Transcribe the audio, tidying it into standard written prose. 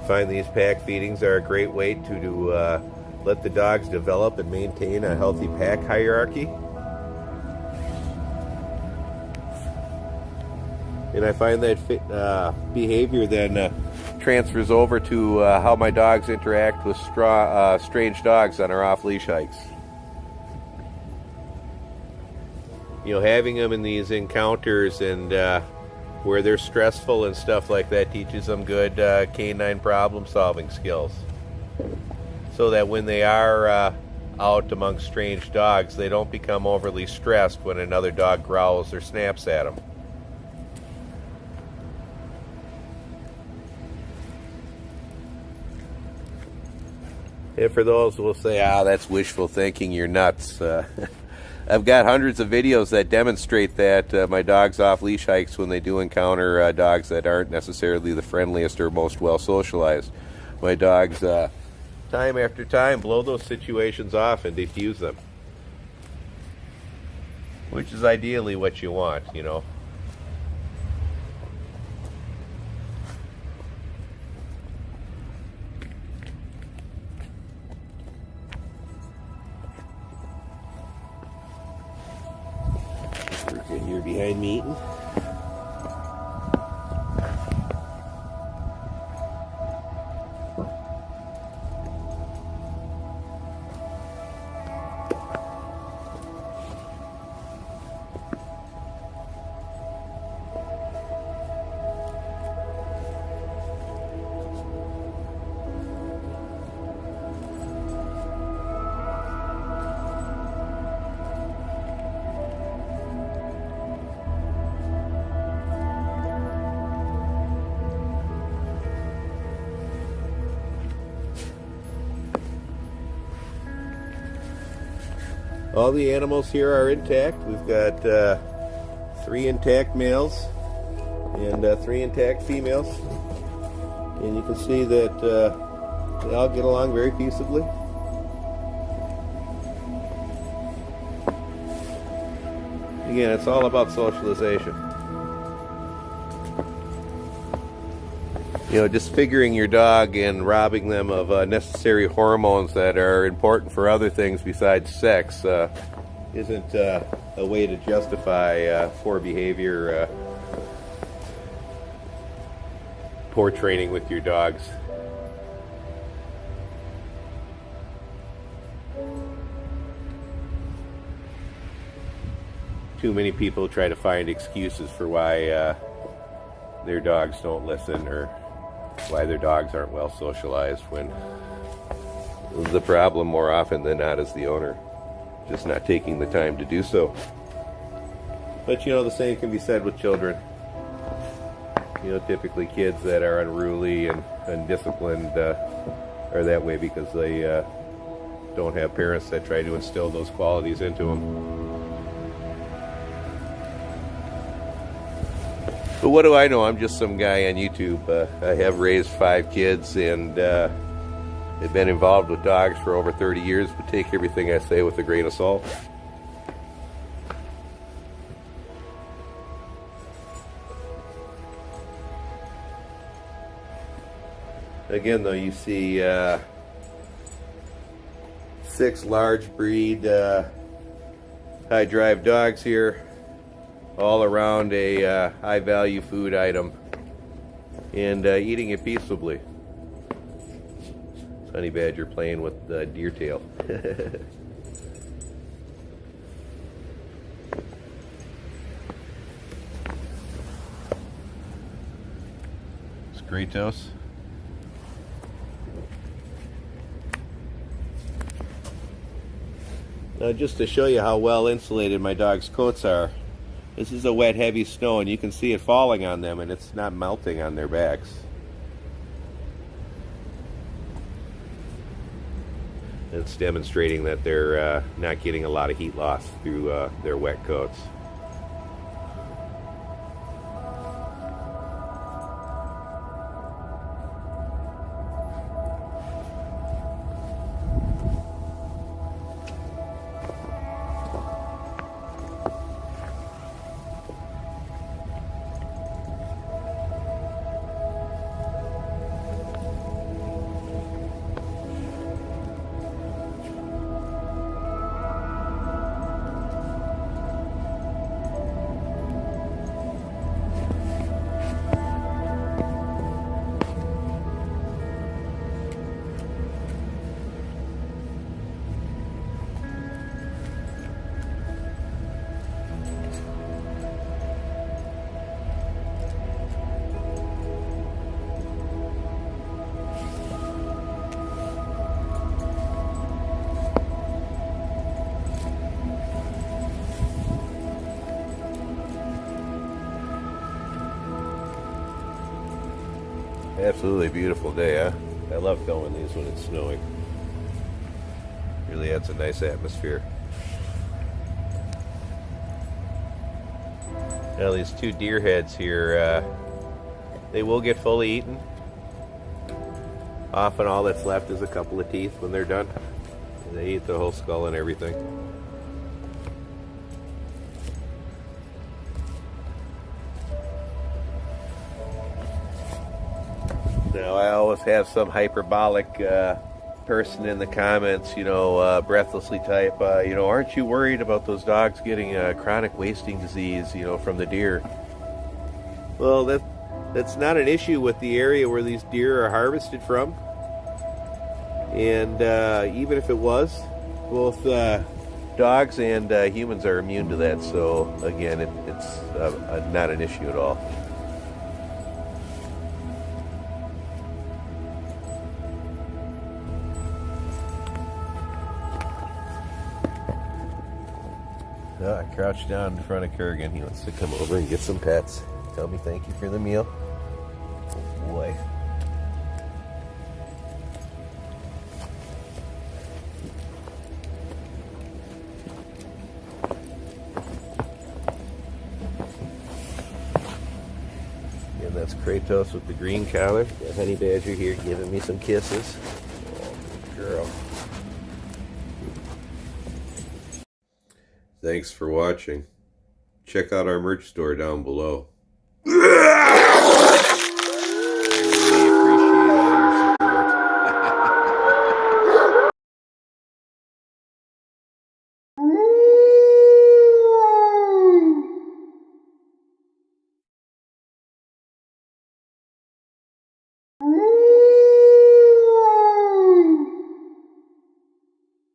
find these pack feedings are a great way to let the dogs develop and maintain a healthy pack hierarchy. And I find that behavior then transfers over to how my dogs interact with strange dogs on our off-leash hikes. You know, having them in these encounters and where they're stressful and stuff like that teaches them good canine problem-solving skills. So that when they are out among strange dogs, they don't become overly stressed when another dog growls or snaps at them. And for those who will say, that's wishful thinking, you're nuts. I've got hundreds of videos that demonstrate that my dogs off-leash hikes, when they do encounter dogs that aren't necessarily the friendliest or most well-socialized, my dogs, time after time, blow those situations off and defuse them. Which is ideally what you want, you know. You're behind me eating. All the animals here are intact. We've got 3 intact males and 3 intact females. And you can see that they all get along very peaceably. Again, it's all about socialization. You know, disfiguring your dog and robbing them of necessary hormones that are important for other things besides sex isn't a way to justify poor behavior, poor training with your dogs. Too many people try to find excuses for why their dogs don't listen or why their dogs aren't well socialized, when the problem more often than not is the owner just not taking the time to do so. But you know, the same can be said with children. You know, typically kids that are unruly and undisciplined are that way because they don't have parents that try to instill those qualities into them. But what do I know? I'm just some guy on YouTube. I have raised 5 kids and have been involved with dogs for over 30 years, but take everything I say with a grain of salt. Again, though, you see 6 large breed high drive dogs here, all around a high value food item, and eating it peaceably. Honey badger playing with the deer tail. It's great toast. Now, just to show you how well insulated my dog's coats are, this is a wet, heavy snow, and you can see it falling on them, and it's not melting on their backs. It's demonstrating that they're not getting a lot of heat loss through their wet coats. Absolutely beautiful day, huh? I love filming these when it's snowing. Really adds a nice atmosphere. Now these two deer heads here, they will get fully eaten. Often all that's left is a couple of teeth when they're done. They eat the whole skull and everything. Now I always have some hyperbolic person in the comments, breathlessly type, aren't you worried about those dogs getting chronic wasting disease, from the deer? Well, that's not an issue with the area where these deer are harvested from. And even if it was, both dogs and humans are immune to that. So again, it's not an issue at all. I crouched down in front of Kurgan. He wants to come over and get some pets. Tell me thank you for the meal. Oh boy. And that's Kratos with the green collar. Got Honey Badger here giving me some kisses. Oh, good girl. Thanks for watching. Check out our merch store down below. I really appreciate all your support.